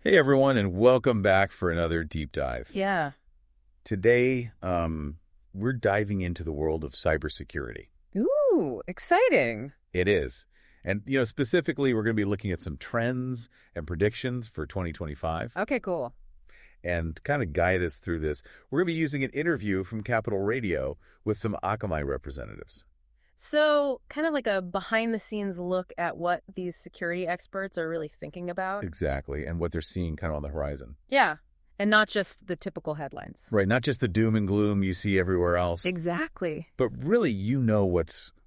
Hey everyone, and welcome back for another deep dive. Yeah. Today, we're diving into the world of cybersecurity. Ooh, exciting. It is. And, specifically, we're going to be looking at some trends and predictions for 2025. Okay, cool. And to kind of guide us through this, we're going to be using an interview from Capital Radio with some Akamai representatives. So, kind of like a behind-the-scenes look at what these security experts are really thinking about. Exactly, and what they're seeing kind of on the horizon. Yeah, and not just the typical headlines. Right, not just the doom and gloom you see everywhere else. Exactly. But really,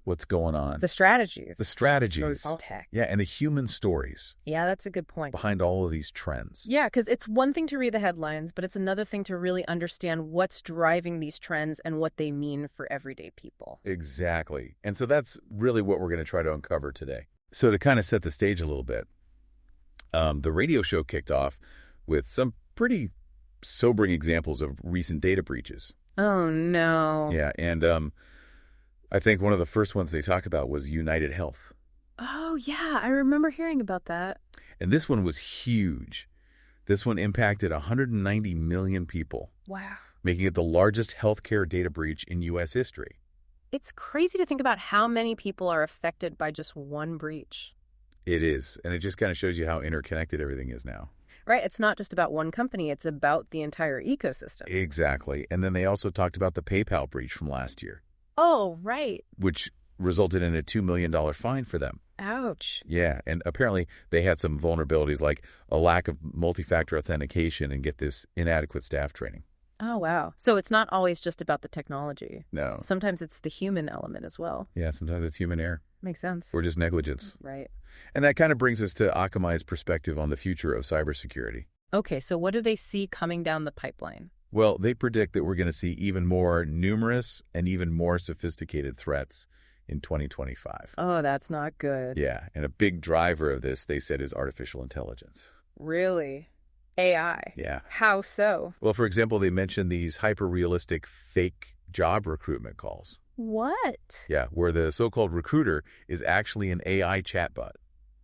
what's going on. The strategies. The strategies. Those tech. Yeah, and the human stories Yeah, that's a good point. behind all of these trends. Yeah, because it's one thing to read the headlines, but it's another thing to really understand what's driving these trends and what they mean for everyday people. Exactly. And so that's really what we're going to try to uncover today. So to kind of set the stage a little bit, the radio show kicked off with some pretty sobering examples of recent data breaches. Oh, no. Yeah, and I think one of the first ones they talk about was United Health. Oh, yeah, I remember hearing about that. And this one was huge. This one impacted 190 million people. Wow. Making it the largest healthcare data breach in U.S. history. It's crazy to think about how many people are affected by just one breach. It is, and it just kind of shows you how interconnected everything is now. Right, it's not just about one company, it's about the entire ecosystem. Exactly, and then they also talked about the PayPal breach from last year. Oh, right. Which resulted in a $2 million fine for them. Ouch. Yeah, and apparently they had some vulnerabilities like a lack of multi-factor authentication and get this inadequate staff training. Oh, wow. So it's not always just about the technology. No. Sometimes it's the human element as well. Yeah, sometimes it's human error. Makes sense. Or just negligence. Right. And that kind of brings us to Akamai's perspective on the future of cybersecurity. Okay, so what do they see coming down the pipeline? Well, they predict that we're going to see even more numerous and even more sophisticated threats in 2025. Oh, that's not good. Yeah, and a big driver of this, they said, is artificial intelligence. Really? AI? Yeah. How so? Well, for example, they mentioned these hyper-realistic fake job recruitment calls. What? Yeah, where the so-called recruiter is actually an AI chatbot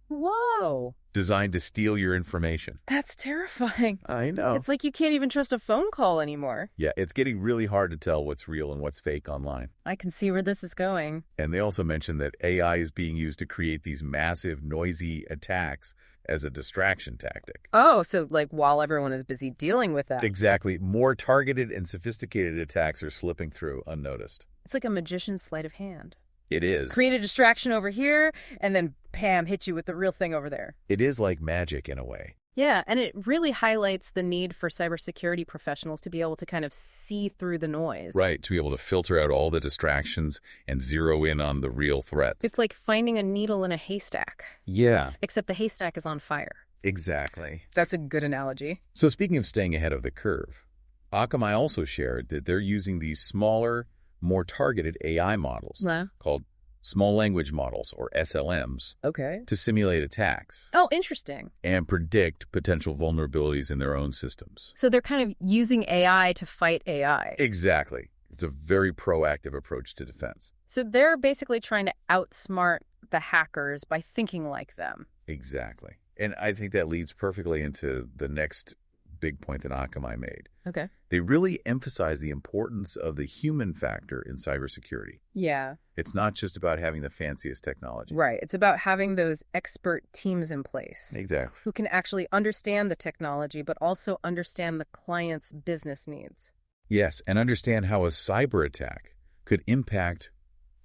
Whoa. designed to steal your information. That's terrifying. I know. It's like you can't even trust a phone call anymore. Yeah, it's getting really hard to tell what's real and what's fake online. I can see where this is going. And they also mentioned that AI is being used to create these massive, noisy attacks as a distraction tactic. Oh, so like while everyone is busy dealing with that. Exactly. More targeted and sophisticated attacks are slipping through unnoticed. It's like a magician's sleight of hand. It is. Create a distraction over here, and then Pam hit you with the real thing over there. It is like magic in a way. Yeah, and it really highlights the need for cybersecurity professionals to be able to kind of see through the noise. Right, to be able to filter out all the distractions and zero in on the real threats. It's like finding a needle in a haystack. Yeah. Except the haystack is on fire. Exactly. That's a good analogy. So speaking of staying ahead of the curve, Akamai also shared that they're using these smaller, more targeted AI models called small language models, or SLMs, Okay. to simulate attacks Oh, interesting. and predict potential vulnerabilities in their own systems. So they're kind of using AI to fight AI. Exactly. It's a very proactive approach to defense. So they're basically trying to outsmart the hackers by thinking like them. Exactly. And I think that leads perfectly into the next big point that Akamai made. Okay. They really emphasize the importance of the human factor in cybersecurity. Yeah. It's not just about having the fanciest technology. Right. It's about having those expert teams in place Exactly. who can actually understand the technology, but also understand the client's business needs. Yes, and understand how a cyber attack could impact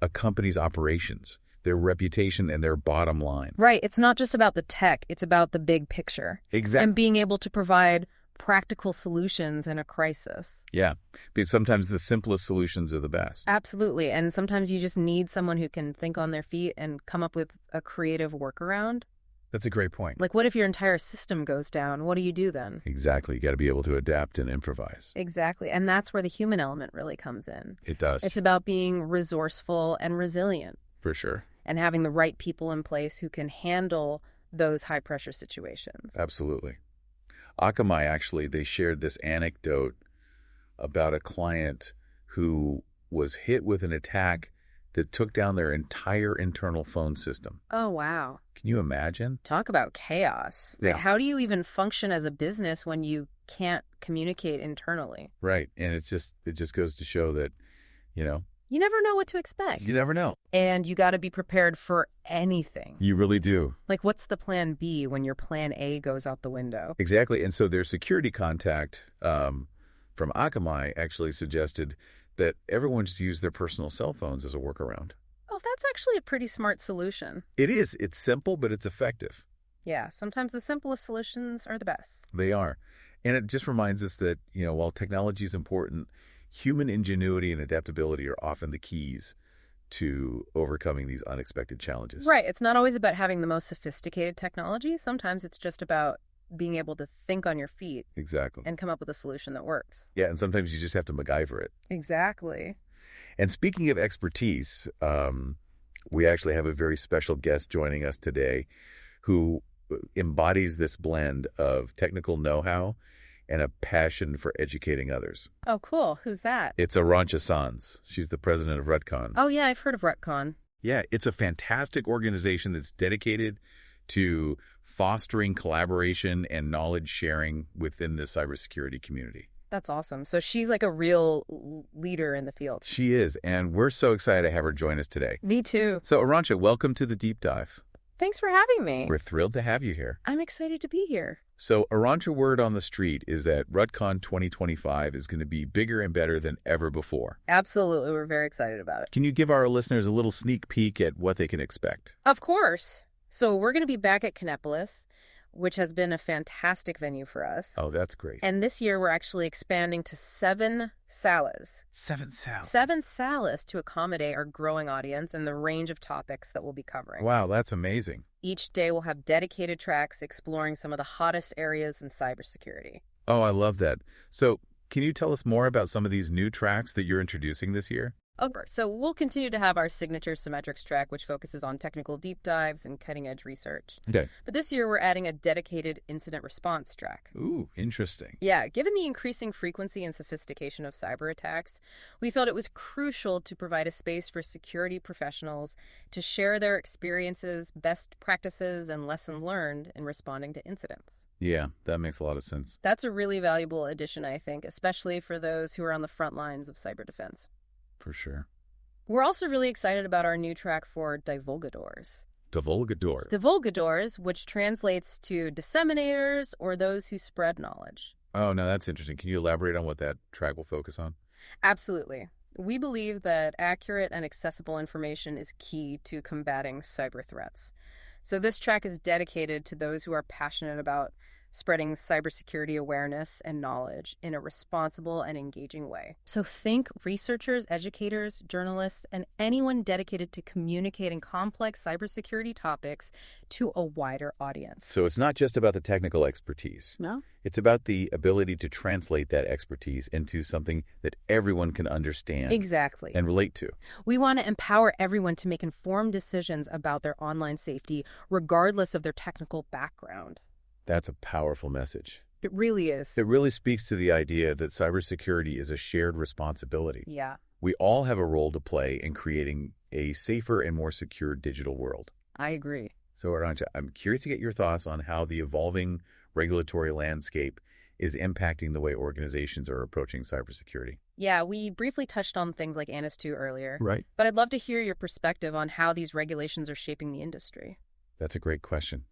a company's operations, their reputation, and their bottom line. Right. It's not just about the tech. It's about the big picture. Exactly. And being able to provide practical solutions in a crisis. Yeah, because sometimes the simplest solutions are the best. Absolutely. And sometimes you just need someone who can think on their feet and come up with a creative workaround. That's a great point. Like, what if your entire system goes down? What do you do then? Exactly. You got to be able to adapt and improvise. Exactly. And that's where the human element really comes in. It does. It's about being resourceful and resilient For sure. and having the right people in place who can handle those high-pressure situations. Absolutely. Akamai, actually, they shared this anecdote about a client who was hit with an attack that took down their entire internal phone system. Oh, wow. Can you imagine? Talk about chaos. Yeah. Like, how do you even function as a business when you can't communicate internally? Right. And it just goes to show that, you know, You never know what to expect. you never know. And you got to be prepared for anything. You really do. Like, what's the plan B when your plan A goes out the window? Exactly. And so their security contact from Akamai actually suggested that everyone just use their personal cell phones as a workaround. Oh, that's actually a pretty smart solution. It is. It's simple, but it's effective. Yeah, sometimes the simplest solutions are the best. They are. And it just reminds us that, you know, while technology is important, human ingenuity and adaptability are often the keys to overcoming these unexpected challenges. Right. It's not always about having the most sophisticated technology. Sometimes it's just about being able to think on your feet Exactly. and come up with a solution that works. Yeah, and sometimes you just have to MacGyver it. Exactly. And speaking of expertise, we actually have a very special guest joining us today who embodies this blend of technical know-how and a passion for educating others. Oh, cool. Who's that? It's Arantxa Sanz. She's the president of RootedCon. Oh, yeah, I've heard of RootedCon. Yeah, it's a fantastic organization that's dedicated to fostering collaboration and knowledge sharing within the cybersecurity community. That's awesome. So she's like a real leader in the field. She is, and we're so excited to have her join us today. Me too. So Arantxa, welcome to the Deep Dive. Thanks for having me. We're thrilled to have you here. I'm excited to be here. So Arantxa, word on the street is that RootedCon 2025 is going to be bigger and better than ever before. Absolutely. We're very excited about it. Can you give our listeners a little sneak peek at what they can expect? Of course. So we're going to be back at Kannapolis, which has been a fantastic venue for us. Oh, that's great. And this year we're actually expanding to 7 salas. 7 salas. 7 salas to accommodate our growing audience and the range of topics that we'll be covering. Wow, that's amazing. Each day we'll have dedicated tracks exploring some of the hottest areas in cybersecurity. Oh, I love that. So can you tell us more about some of these new tracks that you're introducing this year? Okay, so we'll continue to have our signature Symmetrics track, which focuses on technical deep dives and cutting-edge research. Okay. But this year, we're adding a dedicated incident response track. Ooh, interesting. Yeah, given the increasing frequency and sophistication of cyber attacks, we felt it was crucial to provide a space for security professionals to share their experiences, best practices, and lessons learned in responding to incidents. Yeah, that makes a lot of sense. That's a really valuable addition, I think, especially for those who are on the front lines of cyber defense. For sure. We're also really excited about our new track for divulgadors. Divulgador. Divulgadors, which translates to disseminators or those who spread knowledge. Oh, no, that's interesting. Can you elaborate on what that track will focus on? Absolutely. We believe that accurate and accessible information is key to combating cyber threats. So this track is dedicated to those who are passionate about spreading cybersecurity awareness and knowledge in a responsible and engaging way. So think researchers, educators, journalists, and anyone dedicated to communicating complex cybersecurity topics to a wider audience. So it's not just about the technical expertise. No? It's about the ability to translate that expertise into something that everyone can understand. Exactly. And relate to. We want to empower everyone to make informed decisions about their online safety, regardless of their technical background. That's a powerful message. It really is. It really speaks to the idea that cybersecurity is a shared responsibility. Yeah. We all have a role to play in creating a safer and more secure digital world. I agree. So, Arantxa, I'm curious to get your thoughts on how the evolving regulatory landscape is impacting the way organizations are approaching cybersecurity. Yeah, we briefly touched on things like ANIS 2 earlier. Right. But I'd love to hear your perspective on how these regulations are shaping the industry. That's a great question.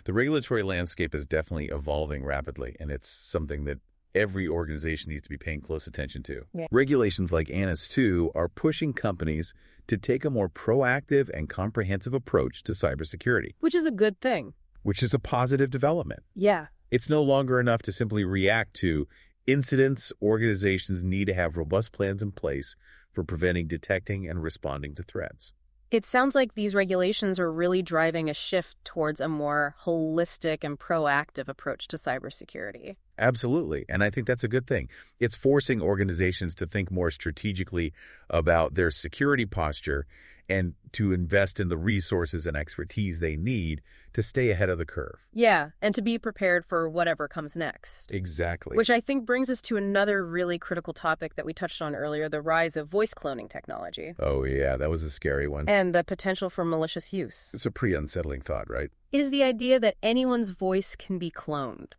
The regulatory landscape is definitely evolving rapidly, and it's something that every organization needs to be paying close attention to. Yeah. Regulations like ANIS 2 are pushing companies to take a more proactive and comprehensive approach to cybersecurity. Which is a good thing. Which is a positive development. Yeah. It's no longer enough to simply react to incidents. Organizations need to have robust plans in place for preventing, detecting, and responding to threats. It sounds like these regulations are really driving a shift towards a more holistic and proactive approach to cybersecurity. Absolutely. And I think that's a good thing. It's forcing organizations to think more strategically about their security posture and to invest in the resources and expertise they need to stay ahead of the curve. Yeah, and to be prepared for whatever comes next. Exactly. Which I think brings us to another really critical topic that we touched on earlier, the rise of voice cloning technology. Oh, yeah, that was a scary one. And the potential for malicious use. It's a pretty unsettling thought, right? It is the idea that anyone's voice can be cloned.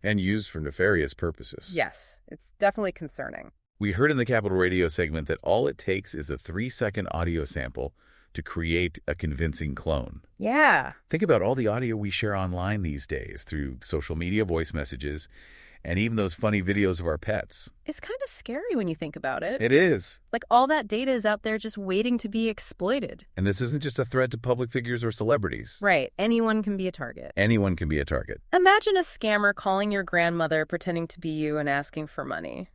And used for nefarious purposes. Yes, it's definitely concerning. We heard in the Capital Radio segment that all it takes is a 3-second audio sample to create a convincing clone. Yeah. Think about all the audio we share online these days through social media, voice messages, and even those funny videos of our pets. It's kind of scary when you think about it. It is. Like all that data is out there just waiting to be exploited. And this isn't just a threat to public figures or celebrities. Right. Anyone can be a target. Anyone can be a target. Imagine a scammer calling your grandmother pretending to be you and asking for money.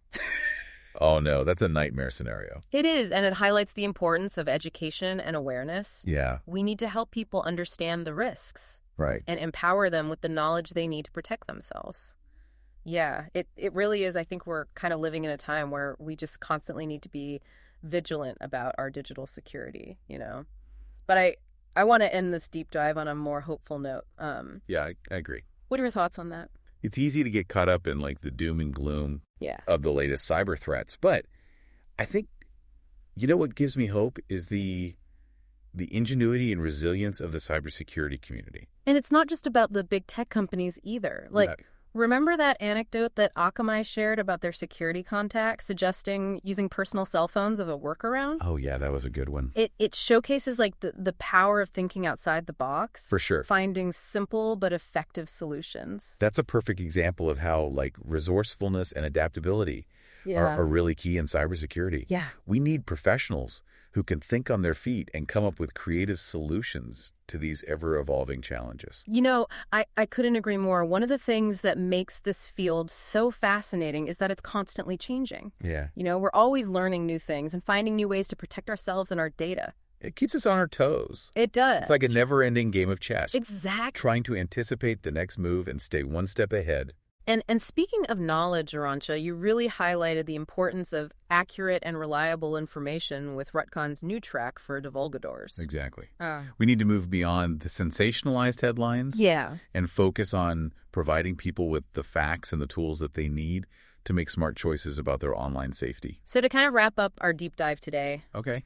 Oh, no, that's a nightmare scenario. It is, and it highlights the importance of education and awareness. Yeah. We need to help people understand the risks. Right. And empower them with the knowledge they need to protect themselves. Yeah, it really is. I think we're kind of living in a time where we just constantly need to be vigilant about our digital security, you know? But I want to end this deep dive on a more hopeful note. Yeah, I agree. What are your thoughts on that? It's easy to get caught up in like the doom and gloom of the latest cyber threats. But I think, you know what gives me hope is the ingenuity and resilience of the cybersecurity community. And it's not just about the big tech companies either. Like, remember that anecdote that Akamai shared about their security contact suggesting using personal cell phones as a workaround? Oh, yeah, that was a good one. It showcases like the power of thinking outside the box. For sure. Finding simple but effective solutions. That's a perfect example of how like resourcefulness and adaptability are really key in cybersecurity. Yeah. We need professionals who can think on their feet and come up with creative solutions to these ever-evolving challenges. You know, I couldn't agree more. One of the things that makes this field so fascinating is that it's constantly changing. Yeah. You know, we're always learning new things and finding new ways to protect ourselves and our data. It keeps us on our toes. It does. It's like a never-ending game of chess. Exactly. Trying to anticipate the next move and stay one step ahead. And speaking of knowledge, Arancha, you really highlighted the importance of accurate and reliable information with RootedCon's new track for divulgadors. Exactly. We need to move beyond the sensationalized headlines and focus on providing people with the facts and the tools that they need to make smart choices about their online safety. So to kind of wrap up our deep dive today,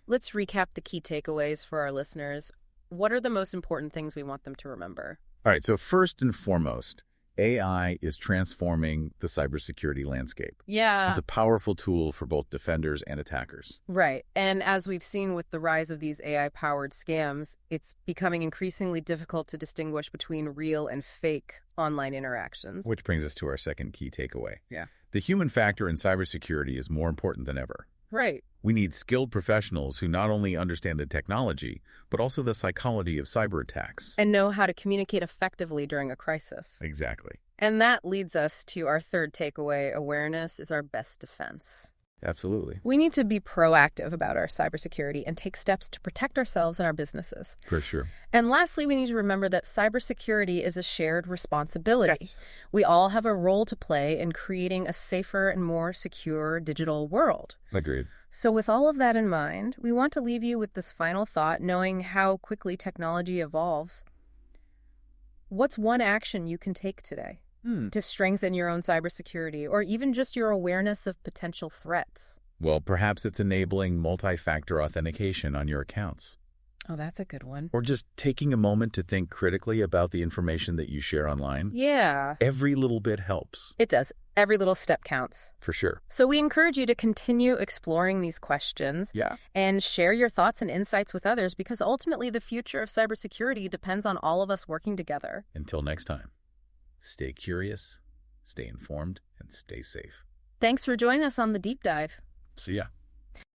let's recap the key takeaways for our listeners. What are the most important things we want them to remember? All right, so first and foremost, AI is transforming the cybersecurity landscape. Yeah. It's a powerful tool for both defenders and attackers. Right. And as we've seen with the rise of these AI-powered scams, it's becoming increasingly difficult to distinguish between real and fake online interactions. Which brings us to our second key takeaway. Yeah. The human factor in cybersecurity is more important than ever. Right. We need skilled professionals who not only understand the technology, but also the psychology of cyber attacks. And know how to communicate effectively during a crisis. Exactly. And that leads us to our third takeaway: awareness is our best defense. Absolutely. We need to be proactive about our cybersecurity and take steps to protect ourselves and our businesses. For sure. And lastly, we need to remember that cybersecurity is a shared responsibility. Yes. We all have a role to play in creating a safer and more secure digital world. Agreed. So with all of that in mind, we want to leave you with this final thought, knowing how quickly technology evolves. What's one action you can take today to strengthen your own cybersecurity, or even just your awareness of potential threats? Well, perhaps it's enabling multi-factor authentication on your accounts. Oh, that's a good one. Or just taking a moment to think critically about the information that you share online. Yeah. Every little bit helps. It does. Every little step counts. For sure. So we encourage you to continue exploring these questions and share your thoughts and insights with others, because ultimately the future of cybersecurity depends on all of us working together. Until next time, stay curious, stay informed, and stay safe. Thanks for joining us on The Deep Dive. See ya.